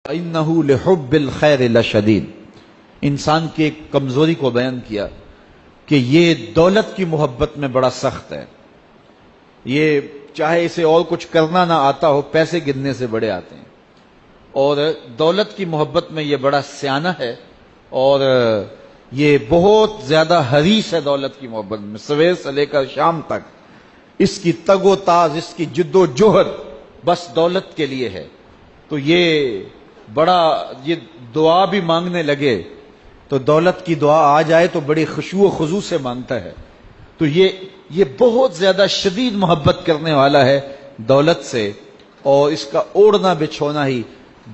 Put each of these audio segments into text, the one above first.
إِنَّهُ لِحُبِّ الْخَيْرِ لَشَدِيدٌ۔ انسان کی ایک کمزوری کو بیان کیا کہ یہ دولت کی محبت میں بڑا سخت ہے. یہ چاہے اسے اور کچھ کرنا نہ آتا ہو، پیسے گننے سے بڑے آتے ہیں. اور دولت کی محبت میں یہ بڑا سیانہ ہے، اور یہ بہت زیادہ حریص ہے دولت کی محبت میں. سویر سے لے کر شام تک اس کی تگ و تاز، اس کی جد و جہد بس دولت کے لیے ہے. تو یہ دعا بھی مانگنے لگے تو دولت کی دعا آ جائے تو بڑی خشوع و خضوع سے مانگتا ہے. تو یہ بہت زیادہ شدید محبت کرنے والا ہے دولت سے، اور اس کا اوڑھنا بچھونا ہی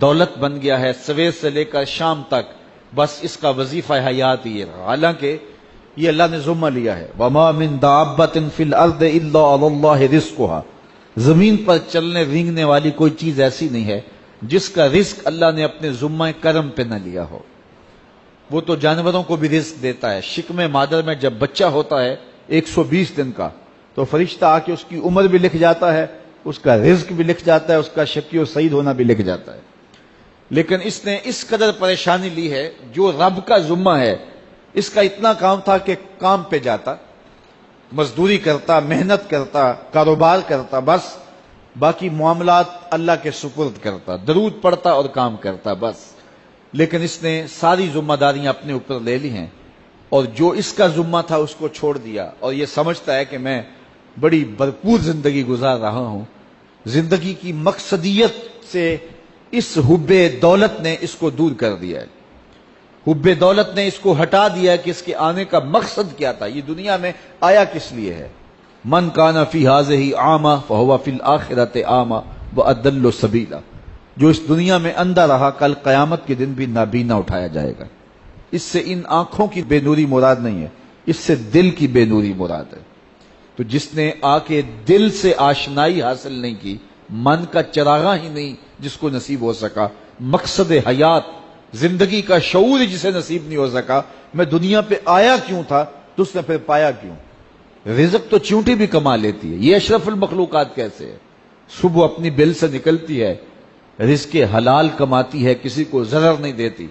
دولت بن گیا ہے. سویر سے لے کر شام تک بس اس کا وظیفہ حیات ہی ہے. حالانکہ یہ اللہ نے ذمہ لیا ہے، وَمَا مِن دَابَّةٍ فِي الْأَرْضِ إِلَّا عَلَى اللَّهِ رِزْقُهَا. زمین پر چلنے رینگنے والی کوئی چیز ایسی نہیں ہے جس کا رزق اللہ نے اپنے ذمہ کرم پہ نہ لیا ہو. وہ تو جانوروں کو بھی رزق دیتا ہے. شکم مادر میں جب بچہ ہوتا ہے 120 دن کا، تو فرشتہ آ کے اس کی عمر بھی لکھ جاتا ہے، اس کا رزق بھی لکھ جاتا ہے، اس کا شقی و سعید ہونا بھی لکھ جاتا ہے. لیکن اس نے اس قدر پریشانی لی ہے، جو رب کا ذمہ ہے. اس کا اتنا کام تھا کہ کام پہ جاتا، مزدوری کرتا، محنت کرتا، کاروبار کرتا، بس باقی معاملات اللہ کے سپرد کرتا، درود پڑھتا اور کام کرتا بس. لیکن اس نے ساری ذمہ داریاں اپنے اوپر لے لی ہیں، اور جو اس کا ذمہ تھا اس کو چھوڑ دیا، اور یہ سمجھتا ہے کہ میں بڑی بھرپور زندگی گزار رہا ہوں. زندگی کی مقصدیت سے اس حب دولت نے اس کو دور کر دیا ہے. حب دولت نے اس کو ہٹا دیا ہے کہ اس کے آنے کا مقصد کیا تھا، یہ دنیا میں آیا کس لیے ہے. من کان فی ہذہ اعمی فہو فی الآخرۃ اعمی واضل سبیلا. جو اس دنیا میں اندھا رہا، کل قیامت کے دن بھی نابینا اٹھایا جائے گا. اس سے ان آنکھوں کی بے نوری مراد نہیں ہے، اس سے دل کی بے نوری مراد ہے. تو جس نے آ کے دل سے آشنائی حاصل نہیں کی، من کا چراغاں ہی نہیں جس کو نصیب ہو سکا، مقصد حیات زندگی کا شعور جسے نصیب نہیں ہو سکا، میں دنیا پہ آیا کیوں تھا، تو اس نے پھر پایا کیوں. رزق تو چونٹی بھی کما لیتی ہے، یہ اشرف المخلوقات کیسے ہے. صبح اپنی بل سے نکلتی ہے، رزق حلال کماتی ہے، کسی کو ضرر نہیں دیتی،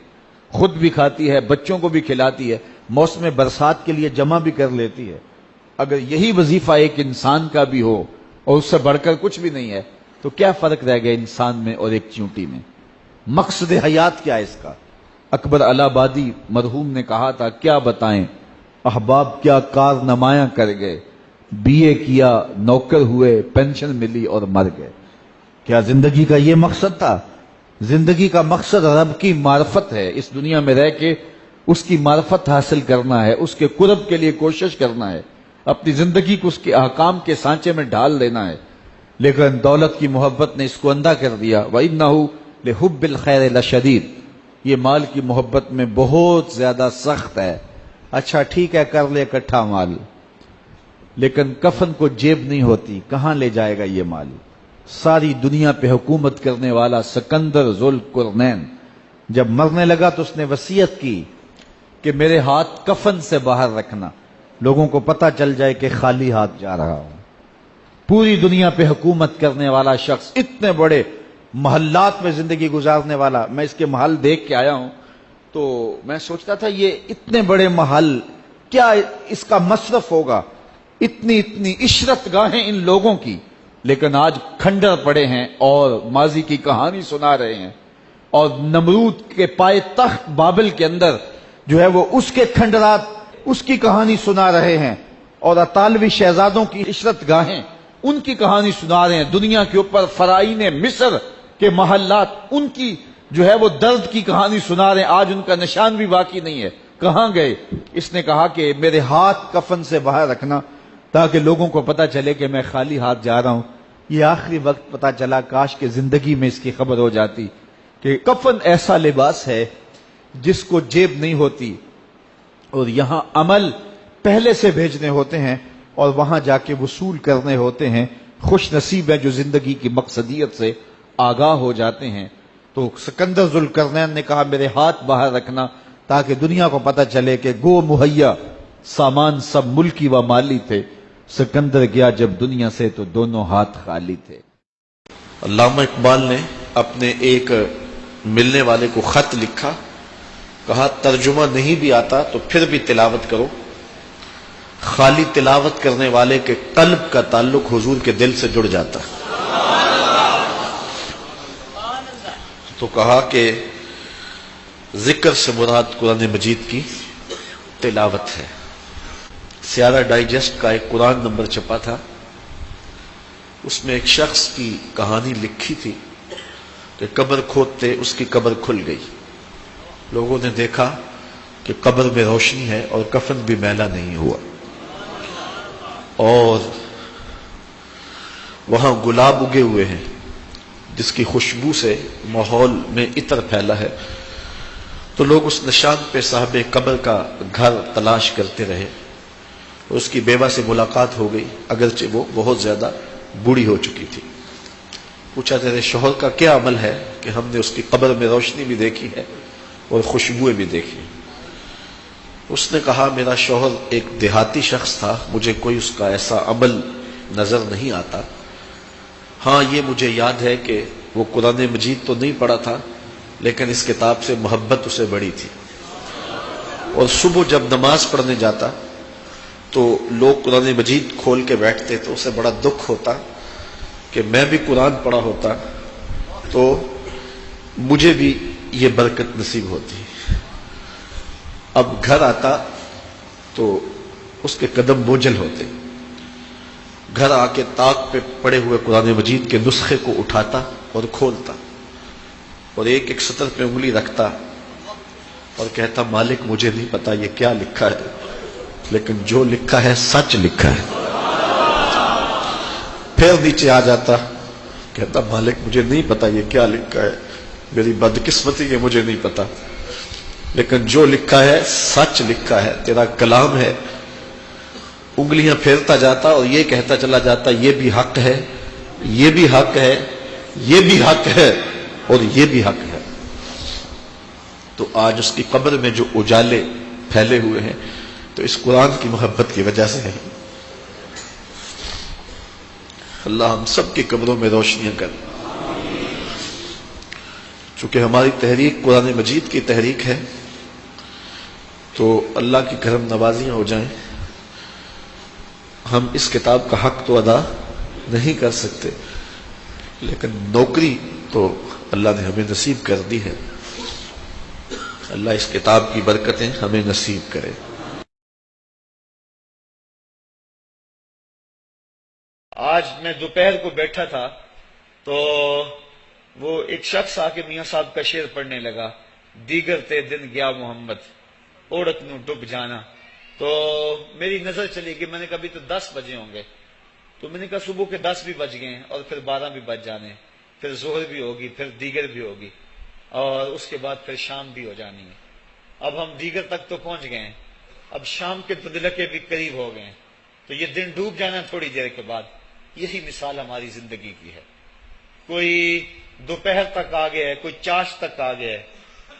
خود بھی کھاتی ہے، بچوں کو بھی کھلاتی ہے، موسم برسات کے لیے جمع بھی کر لیتی ہے. اگر یہی وظیفہ ایک انسان کا بھی ہو اور اس سے بڑھ کر کچھ بھی نہیں ہے، تو کیا فرق رہ گیا انسان میں اور ایک چونٹی میں. مقصد حیات کیا ہے اس کا. اکبر الہ آبادی مرحوم نے کہا تھا، کیا بتائیں احباب کیا کارنمایاں کر گئے، بی اے کیا، نوکر ہوئے، پینشن ملی اور مر گئے. کیا زندگی کا یہ مقصد تھا؟ زندگی کا مقصد رب کی معرفت ہے. اس دنیا میں رہ کے اس کی معرفت حاصل کرنا ہے، اس کے قرب کے لیے کوشش کرنا ہے، اپنی زندگی کو اس کے احکام کے سانچے میں ڈھال دینا ہے. لیکن دولت کی محبت نے اس کو اندھا کر دیا. وَإِنَّهُ لِحُبِّ الْخَيْرِ لَشَدِيدٌ. یہ مال کی محبت میں بہت زیادہ سخت ہے. اچھا ٹھیک ہے، کر لے اکٹھا مال، لیکن کفن کو جیب نہیں ہوتی، کہاں لے جائے گا یہ مال. ساری دنیا پہ حکومت کرنے والا سکندر ذوالقرنین جب مرنے لگا تو اس نے وصیت کی کہ میرے ہاتھ کفن سے باہر رکھنا، لوگوں کو پتہ چل جائے کہ خالی ہاتھ جا رہا ہوں. پوری دنیا پہ حکومت کرنے والا شخص، اتنے بڑے محلات میں زندگی گزارنے والا. میں اس کے محل دیکھ کے آیا ہوں تو میں سوچتا تھا یہ اتنے بڑے محل، کیا اس کا مصرف ہوگا، اتنی عشرت گاہیں ان لوگوں کی. لیکن آج کھنڈر پڑے ہیں اور ماضی کی کہانی سنا رہے ہیں، اور نمرود کے پائے تخت بابل کے اندر جو ہے وہ اس کے کھنڈرات، اس کی کہانی سنا رہے ہیں، اور اطالوی شہزادوں کی عشرت گاہیں ان کی کہانی سنا رہے ہیں. دنیا کے اوپر فرائین مصر کے محلات، ان کی جو ہے وہ درد کی کہانی سنا رہے ہیں. آج ان کا نشان بھی باقی نہیں ہے، کہاں گئے. اس نے کہا کہ میرے ہاتھ کفن سے باہر رکھنا تاکہ لوگوں کو پتہ چلے کہ میں خالی ہاتھ جا رہا ہوں. یہ آخری وقت پتہ چلا، کاش کہ زندگی میں اس کی خبر ہو جاتی کہ کفن ایسا لباس ہے جس کو جیب نہیں ہوتی، اور یہاں عمل پہلے سے بھیجنے ہوتے ہیں اور وہاں جا کے وصول کرنے ہوتے ہیں. خوش نصیب ہے جو زندگی کی مقصدیت سے آگاہ ہو جاتے ہیں. تو سکندر ذوالقرنین نے کہا میرے ہاتھ باہر رکھنا تاکہ دنیا کو پتہ چلے کہ گو مہیا سامان سب ملکی و مالی تھے. سکندر گیا جب دنیا سے تو دونوں ہاتھ خالی تھے. علامہ اقبال نے اپنے ایک ملنے والے کو خط لکھا، کہا ترجمہ نہیں بھی آتا تو پھر بھی تلاوت کرو، خالی تلاوت کرنے والے کے قلب کا تعلق حضور کے دل سے جڑ جاتا ہے۔ تو کہا کہ ذکر سے مراد قرآن مجید کی تلاوت ہے۔ سیارہ ڈائجسٹ کا ایک قرآن نمبر چھپا تھا، اس میں ایک شخص کی کہانی لکھی تھی کہ قبر کھودتے اس کی قبر کھل گئی، لوگوں نے دیکھا کہ قبر میں روشنی ہے اور کفن بھی میلا نہیں ہوا، اور وہاں گلاب اگے ہوئے ہیں جس کی خوشبو سے ماحول میں عطر پھیلا ہے۔ تو لوگ اس نشان پہ صاحب قبر کا گھر تلاش کرتے رہے، اس کی بیوہ سے ملاقات ہو گئی، اگرچہ وہ بہت زیادہ بوڑھی ہو چکی تھی۔ پوچھا تیرے شوہر کا کیا عمل ہے کہ ہم نے اس کی قبر میں روشنی بھی دیکھی ہے اور خوشبوئیں بھی دیکھی؟ اس نے کہا میرا شوہر ایک دیہاتی شخص تھا، مجھے کوئی اس کا ایسا عمل نظر نہیں آتا، ہاں یہ مجھے یاد ہے کہ وہ قرآن مجید تو نہیں پڑھا تھا لیکن اس کتاب سے محبت اسے بڑی تھی، اور صبح جب نماز پڑھنے جاتا تو لوگ قرآن مجید کھول کے بیٹھتے تو اسے بڑا دکھ ہوتا کہ میں بھی قرآن پڑھا ہوتا تو مجھے بھی یہ برکت نصیب ہوتی۔ اب گھر آتا تو اس کے قدم بوجھل ہوتے، گھر آ کے طاق پہ پڑے ہوئے قرآن مجید کے نسخے کو اٹھاتا اور کھولتا اور ایک ایک سطر پہ انگلی رکھتا اور کہتا مالک مجھے نہیں پتا یہ کیا لکھا ہے، لیکن جو لکھا ہے سچ لکھا ہے۔ پھر نیچے آ جاتا، کہتا مالک مجھے نہیں پتا یہ کیا لکھا ہے، میری بدقسمتی ہے مجھے نہیں پتا، لیکن جو لکھا ہے سچ لکھا ہے، تیرا کلام ہے۔ انگلیاں پھیرتا جاتا اور یہ کہتا چلا جاتا یہ بھی حق ہے، یہ بھی حق ہے، یہ بھی حق ہے اور یہ بھی حق ہے۔ تو آج اس کی قبر میں جو اجالے پھیلے ہوئے ہیں تو اس قرآن کی محبت کی وجہ سے ہے۔ اللہ ہم سب کی قبروں میں روشنیاں کر، چونکہ ہماری تحریک قرآن مجید کی تحریک ہے تو اللہ کی کرم نوازیاں ہو جائیں۔ ہم اس کتاب کا حق تو ادا نہیں کر سکتے لیکن نوکری تو اللہ نے ہمیں نصیب کر دی ہے، اللہ اس کتاب کی برکتیں ہمیں نصیب کرے۔ آج میں دوپہر کو بیٹھا تھا تو وہ ایک شخص آ کے میاں صاحب کا شعر پڑھنے لگا، دیگر تے دن گیا محمد اوڑک نو ڈب جانا۔ تو میری نظر چلی گئی، میں نے کہا ابھی تو 10 بجے ہوں گے، تو میں نے کہا صبح کے 10 بھی بج گئے ہیں اور پھر 12 بھی بج جانے، پھر ظہر بھی ہوگی، پھر دیگر بھی ہوگی اور اس کے بعد پھر شام بھی ہو جانی ہے۔ اب ہم دیگر تک تو پہنچ گئے ہیں، اب شام کے تدلکے بھی قریب ہو گئے ہیں، تو یہ دن ڈوب جانا تھوڑی دیر کے بعد۔ یہی مثال ہماری زندگی کی ہے، کوئی دوپہر تک آ گیا ہے، کوئی چاش تک آ گیا ہے،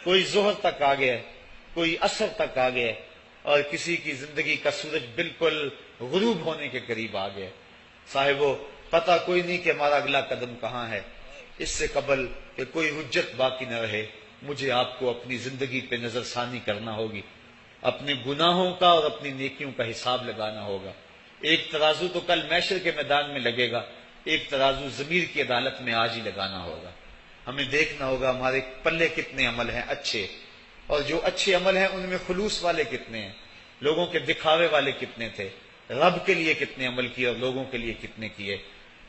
کوئی ظہر تک آ گیا ہے، کوئی عصر تک آ گیا ہے، اور کسی کی زندگی کا سورج بالکل غروب ہونے کے قریب آ گیا ہے۔ صاحبو پتہ کوئی نہیں کہ ہمارا اگلا قدم کہاں ہے، اس سے قبل کہ کوئی حجت باقی نہ رہے مجھے آپ کو اپنی زندگی پہ نظر ثانی کرنا ہوگی، اپنے گناہوں کا اور اپنی نیکیوں کا حساب لگانا ہوگا۔ ایک ترازو تو کل محشر کے میدان میں لگے گا، ایک ترازو ضمیر کی عدالت میں آج ہی لگانا ہوگا۔ ہمیں دیکھنا ہوگا ہمارے پلے کتنے عمل ہیں اچھے، اور جو اچھے عمل ہیں ان میں خلوص والے کتنے ہیں، لوگوں کے دکھاوے والے کتنے تھے، رب کے لیے کتنے عمل کیے اور لوگوں کے لیے کتنے کیے۔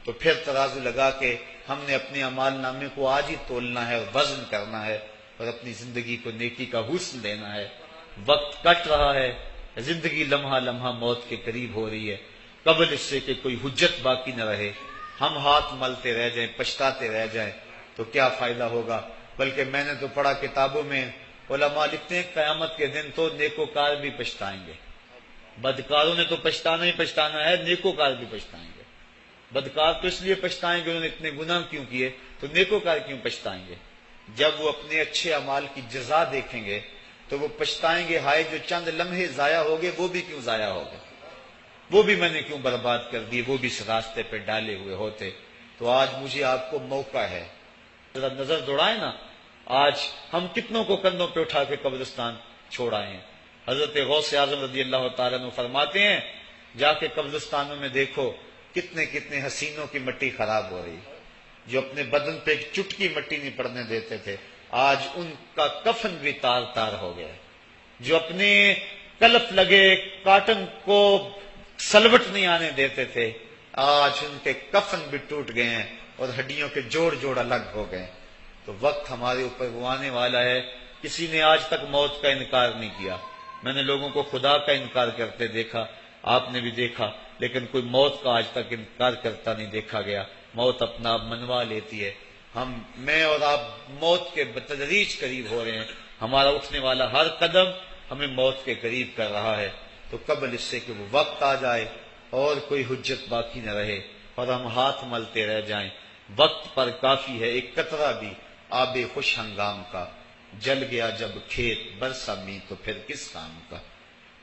تو پھر ترازو لگا کے ہم نے اپنے اعمال نامے کو آج ہی تولنا ہے اور وزن کرنا ہے اور اپنی زندگی کو نیکی کا حسن دینا ہے۔ وقت کٹ رہا ہے، زندگی لمحہ لمحہ موت کے قریب ہو رہی ہے، قبل اس سے کہ کوئی حجت باقی نہ رہے ہم ہاتھ ملتے رہ جائیں، پچھتاتے رہ جائیں تو کیا فائدہ ہوگا۔ بلکہ میں نے تو پڑھا کتابوں میں علماء لکھتے ہیں قیامت کے دن تو نیکوکار بھی پچھتائیں گے، بدکاروں نے تو پچھتانا ہی پچھتانا ہے، نیکوکار بھی پچھتائیں گے۔ بدکار تو اس لیے پچھتائیں گے انہوں نے اتنے گناہ کیوں کیے، تو نیکوکار کیوں پچھتائیں گے؟ جب وہ اپنے اچھے اعمال کی جزا دیکھیں گے تو وہ پچھتائیں گے ہائے جو چند لمحے ضائع ہو گئے وہ بھی کیوں ضائع ہو گئے، وہ بھی میں نے کیوں برباد کر دی، وہ بھی اس راستے پہ ڈالے ہوئے ہوتے۔ تو آج مجھے آپ کو موقع ہے، ذرا نظر دوڑائیں نا آج ہم کتنوں کو کندھوں پہ اٹھا کے قبرستان چھوڑ آئے ہیں۔ حضرت غوث اعظم رضی اللہ تعالیٰ عنہ فرماتے ہیں جا کے قبرستانوں میں دیکھو کتنے کتنے حسینوں کی مٹی خراب ہو رہی، جو اپنے بدن پہ ایک چٹکی مٹی نہیں پڑنے دیتے تھے، آج ان کا کفن بھی تار تار ہو گیا۔ جو اپنے کلف لگے کاٹن کو سلوٹ نہیں آنے دیتے تھے، آج ان کے کفن بھی ٹوٹ گئے ہیں اور ہڈیوں کے جوڑ جوڑ الگ ہو گئے۔ تو وقت ہمارے اوپر وہ آنے والا ہے، کسی نے آج تک موت کا انکار نہیں کیا۔ میں نے لوگوں کو خدا کا انکار کرتے دیکھا، آپ نے بھی دیکھا، لیکن کوئی موت کا آج تک انکار کرتا نہیں دیکھا گیا۔ موت اپنا آپ منوا لیتی ہے۔ میں اور آپ موت کے بتدریج قریب ہو رہے ہیں، ہمارا اٹھنے والا ہر قدم ہمیں موت کے قریب کر رہا ہے۔ تو قبل اس سے کہ وہ وقت آ جائے اور کوئی حجت باقی نہ رہے اور ہم ہاتھ ملتے رہ جائیں، وقت پر کافی ہے ایک قطرہ بھی آب خوش ہنگام کا، جل گیا جب کھیت برسا می تو پھر کس کام کا،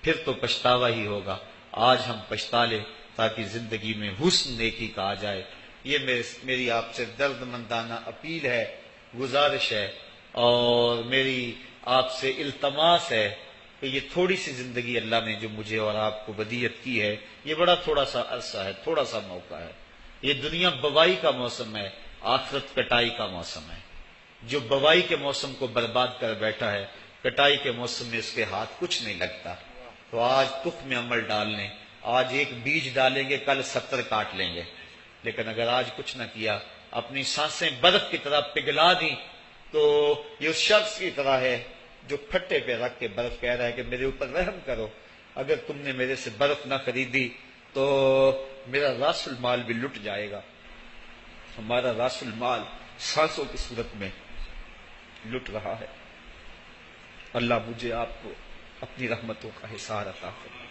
پھر تو پچھتاوا ہی ہوگا۔ آج ہم پچھتا لیں تاکہ زندگی میں حسن نیکی کا آ جائے۔ یہ میری آپ سے درد مندانہ اپیل ہے، گزارش ہے، اور میری آپ سے التماس ہے کہ یہ تھوڑی سی زندگی اللہ نے جو مجھے اور آپ کو ودیعت کی ہے، یہ بڑا تھوڑا سا عرصہ ہے، تھوڑا سا موقع ہے۔ یہ دنیا بوائی کا موسم ہے، آخرت کٹائی کا موسم ہے۔ جو بوائی کے موسم کو برباد کر بیٹھا ہے، کٹائی کے موسم میں اس کے ہاتھ کچھ نہیں لگتا۔ تو آج تخم میں عمل ڈالنے، آج ایک بیج ڈالیں گے، کل 70 کاٹ لیں گے۔ لیکن اگر آج کچھ نہ کیا، اپنی سانسیں برف کی طرح پگھلا دی، تو یہ اس شخص کی طرح ہے جو پھٹے پہ رکھ کے برف کہہ رہا ہے کہ میرے اوپر رحم کرو، اگر تم نے میرے سے برف نہ خریدی تو میرا راس المال بھی لٹ جائے گا۔ ہمارا راس المال سانسوں کی صورت میں لٹ رہا ہے۔ اللہ مجھے آپ کو اپنی رحمتوں کا حصار عطا فرمائے۔